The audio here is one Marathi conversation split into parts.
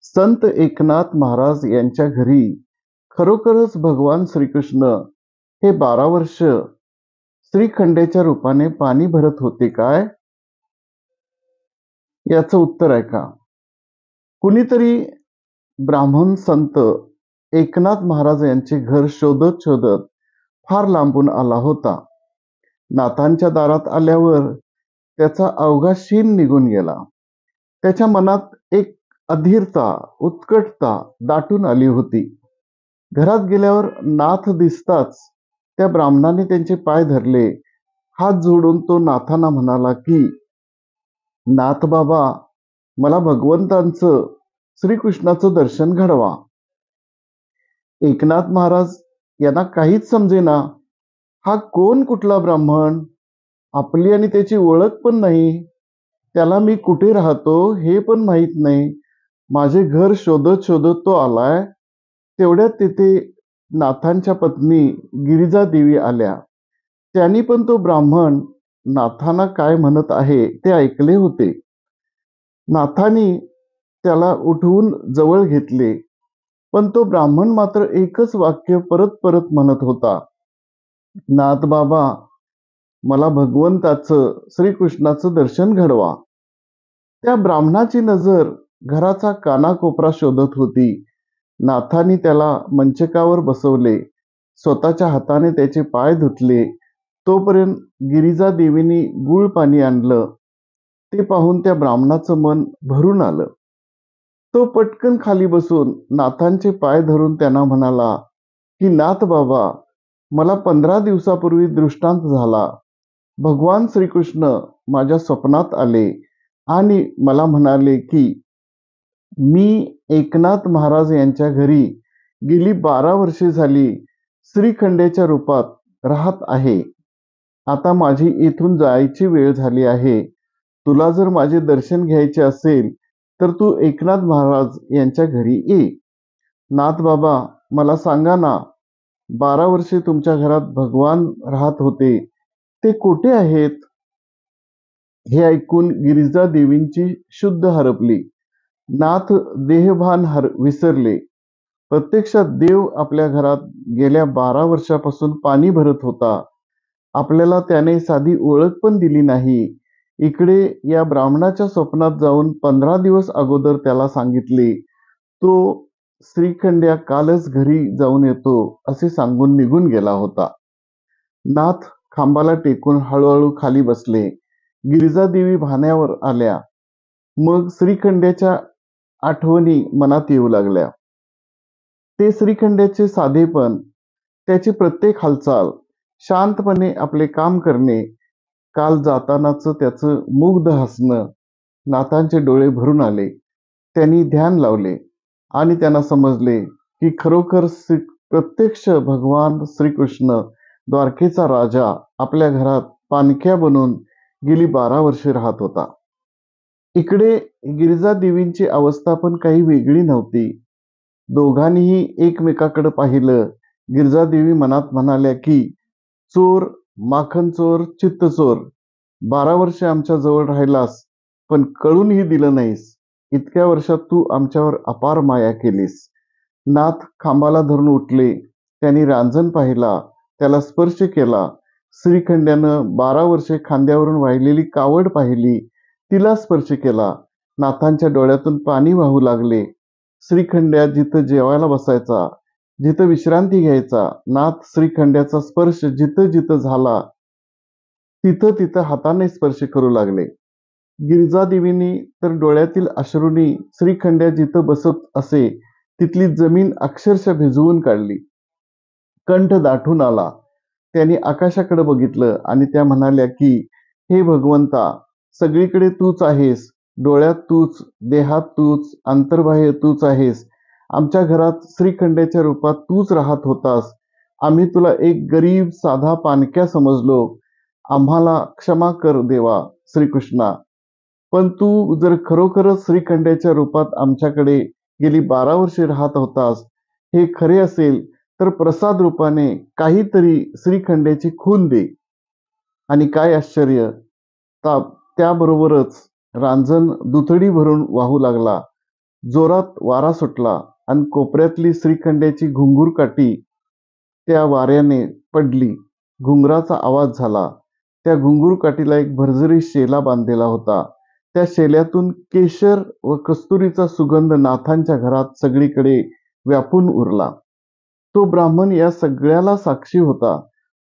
संत एकनाथ महाराज यांच्या घरी खरोखरच भगवान श्रीकृष्ण हे 12 वर्ष श्रीखंडेच्या रूपाने पाणी भरत होते काय? याचं उत्तर ऐका. कुणीतरी ब्राह्मण संत एकनाथ महाराज यांचे घर शोधत शोधत फार लांबून आला होता. नाथांच्या दारात आल्यावर त्याचा अवघा शीन निघून गेला. त्याच्या मनात एक अधीरता, उत्कटता दाटून आली होती. घरात गेल्यावर नाथ दिसताच त्या ब्राह्मणाने त्यांचे पाय धरले. हात जोडून तो नाथांना म्हणाला की, नाथ बाबा, मला भगवंतांचं, श्रीकृष्णाचं दर्शन घडवा. एकनाथ महाराज यांना काहीच समजेना. हा कोण कुठला ब्राह्मण? आपली आणि त्याची ओळख पण नाही. त्याला मी कुठे राहतो हे पण माहीत नाही. माझे घर शोधत शोधत तो आलाय. तेवढ्यात तिथे नाथांच्या पत्नी गिरिजा देवी आल्या. त्यांनी पण तो ब्राह्मण नाथांना काय म्हणत आहे ते ऐकले होते. नाथांनी त्याला उठवून जवळ घेतले, पण तो ब्राह्मण मात्र एकच वाक्य परत परत म्हणत होता, नाथ बाबा, मला भगवंताचं, श्रीकृष्णाचं दर्शन घडवा. त्या ब्राह्मणाची नजर घराचा कानाकोपरा शोधत होती. नाथांनी त्याला मंचकावर बसवले. स्वतःच्या हाताने त्याचे पाय धुतले. तोपर्यंत गिरिजा देवीने गुळ पाणी आणलं. ते पाहून त्या ब्राह्मणाचं मन भरून आलं. तो पटकन खाली बसून नाथांचे पाय धरून त्यांना म्हणाला की, नाथ बाबा, मला 15 दिवसापूर्वी दृष्टांत झाला. भगवान श्रीकृष्ण माझ्या स्वप्नात आले आणि मला म्हणाले की, मी एकनाथ महाराज यांच्या घरी गेली 12 वर्षे झाली श्रीखंडेच्या रूपात राहत आहे. आता माझी इथून जायची वेळ झाली आहे. तुला जर माझे दर्शन घ्यायचे असेल तर तू एकनाथ महाराज यांच्या घरी ये. नाथ बाबा, मला सांगा ना, 12 वर्षे तुमच्या घरात भगवान राहत होते, ते कुठे आहेत? हे ऐकून गिरिजा देवींची शुद्ध हरपली. नाथ देहभान विसरले. प्रत्यक्षात देव आपल्या घरात गेल्या 12 वर्षापासून पाणी भरत होता. आपल्याला त्याने साधी ओळख पण दिली नाही. इकडे या ब्राह्मणाच्या स्वप्नात जाऊन 15 दिवस अगोदर त्याला सांगितले, तो श्रीखंड्या कालच घरी जाऊन येतो असे सांगून निघून गेला होता. नाथ खांबाला टेकून हळूहळू खाली बसले. गिरिजा देवी भानावर आल्या. मग श्रीखंड्याच्या आठवणी मनात येऊ लागल्या. ते श्रीखंड्याचे साधेपण, त्याची प्रत्येक हालचाल, शांतपणे आपले काम करणे, काल जातानाच त्याचं मुग्ध हसणं. नाथांचे डोळे भरून आले. त्यांनी ध्यान लावले आणि त्यांना समजले की खरोखर प्रत्यक्ष भगवान श्रीकृष्ण, द्वारकेचा राजा, आपल्या घरात पाणक्या बनून गेली 12 वर्षे राहत होता. इकडे गिरिजा देवींची अवस्था पण काही वेगळी नव्हती. दोघांनीही एकमेकाकडे पाहिलं. गिरिजा देवी मनात म्हणाल्या की, चोर, माखन चोर, चित्त चोर, 12 वर्षे आमच्या जवळ राहिलास, पण कळूनही दिलं नाहीस. इतक्या वर्षात तू आमच्यावर अपार माया केलीस. नाथ खांबाला धरून उठले. त्यांनी रांजण पाहिला, त्याला स्पर्श केला. श्रीखंड्यानं 12 वर्षे खांद्यावरून वाहिलेली कावड पाहिली, तिला स्पर्श केला. नाथांच्या डोळ्यातून पाणी वाहू लागले. श्रीखंड्या जिथं जेवायला बसायचा, जिथं विश्रांती घ्यायचा, नाथ श्रीखंड्याचा स्पर्श जिथं जिथं झाला तिथं तिथं हाताने स्पर्श करू लागले. गिरिजा देवींनी तर डोळ्यातील अश्रूंनी श्रीखंड्या जिथं बसत असे तिथली जमीन अक्षरशः भिजवून काढली. कंठ दाटून आला. त्यांनी आकाशाकडे बघितलं आणि त्या म्हणाल्या की, हे भगवंता, सगळीकडे तूच आहेस. डोळ्यात तूच, देहात तूच, अंतर्बाह्य तूच आहेस. आमच्या घरात श्रीखंड्याच्या रूपात तूच राहत होतास. आम्ही तुला एक गरीब साधा पाणक्या समजलो. आम्हाला क्षमा कर देवा श्रीकृष्णा. पण तू जर खरोखरच श्रीखंड्याच्या रूपात आमच्याकडे गेली 12 वर्षे राहत होतास, हे खरे असेल तर प्रसाद रूपाने काहीतरी श्रीखंड्याची खून दे. आणि काय आश्चर्य, त्याबरोबरच रांजण दुथडी भरून वाहू लागला. जोरात वारा सुटला आणि कोपऱ्यातली श्रीखंड्याची घुंगूरकाठी त्या वाऱ्याने पडली. घुंगराचा आवाज झाला. त्या घुंगूरकाठीला एक भरजरी शेला बांधलेला होता. त्या शेल्यातून केशर व कस्तुरीचा सुगंध नाथांच्या घरात सगळीकडे व्यापून उरला. तो ब्राह्मण या सगळ्याला साक्षी होता.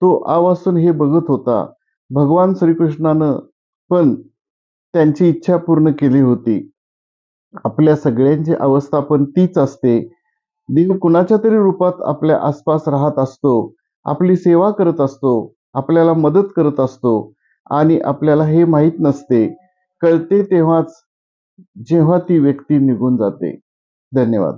तो आवासून हे बघत होता. भगवान श्रीकृष्णानं पण त्यांची इच्छा पूर्ण केली होती. आपल्या सगळ्यांची अवस्था पण तीच असते. देव कुणाच्या तरी रूपात आपल्या आसपास राहत असतो, आपली सेवा करत असतो, आपल्याला मदत करत असतो आणि आपल्याला हे माहीत नसते. कळते तेव्हाच, जेव्हा ती व्यक्ती निघून जाते. धन्यवाद.